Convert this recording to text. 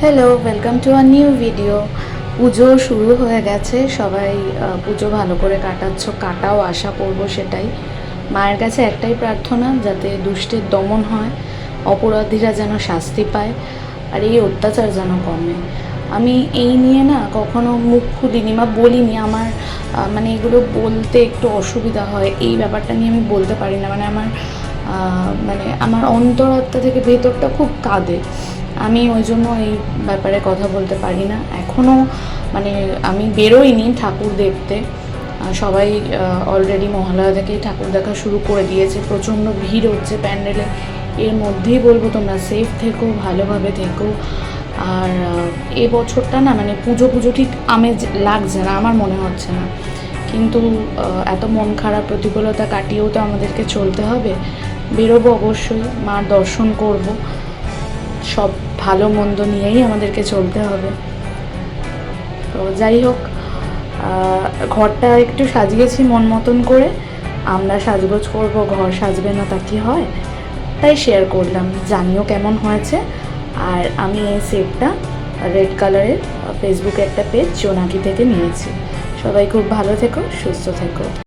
Hello, welcome to a new video. পুজো শুরু হয়ে গেছে, সবাই পুজো ভালো করে কাটাচ্ছ, কাটাও, আশা করবো সেটাই। মায়ের কাছে একটাই প্রার্থনা, যাতে দুষ্টের দমন হয়, অপরাধীরা যেন শাস্তি পায়, আর এই অত্যাচার যেন কমে। আমি এই নিয়ে না কখনো মুখ খুলিনি বা বলিনি। আমার মানে এগুলো বলতে একটু অসুবিধা হয়, এই ব্যাপারটা নিয়ে আমি বলতে পারি না। মানে আমার অন্তরাত্মা থেকে ভেতরটা খুব কাঁদে। আমি ওই জন্য এই ব্যাপারে কথা বলতে পারি না এখনও। মানে আমি বেরোইনি ঠাকুর দেখতে, সবাই অলরেডি মহালয়া থেকেই ঠাকুর দেখা শুরু করে দিয়েছে। প্রচণ্ড ভিড় হচ্ছে প্যান্ডেলে। এর মধ্যেই বলবো, তোমরা সেফ থেকো, ভালোভাবে থেকো। আর এ বছরটা না মানে পুজো পুজো ঠিক আমেজ লাগছে না, আমার মনে হচ্ছে না। কিন্তু এত মন খারাপ প্রতিকূলতা কাটিয়েও তো আমাদেরকে চলতে হবে। বেরোবো অবশ্যই, মার দর্শন করব, সব ভালো মন্দ নিয়েই আমাদেরকে চলতে হবে। তো যাই হোক, ঘরটা একটু সাজিয়েছি মন মতন করে। আমরা সাজগোজ করবো, ঘর সাজবে না তা কি হয়? তাই শেয়ার করলাম, জানিও কেমন হয়েছে। আর আমি এই সেটটা রেড কালারের ফেসবুকে একটা পেজ জোনাকি থেকে নিয়েছি। সবাই খুব ভালো থেকো, সুস্থ থেকো।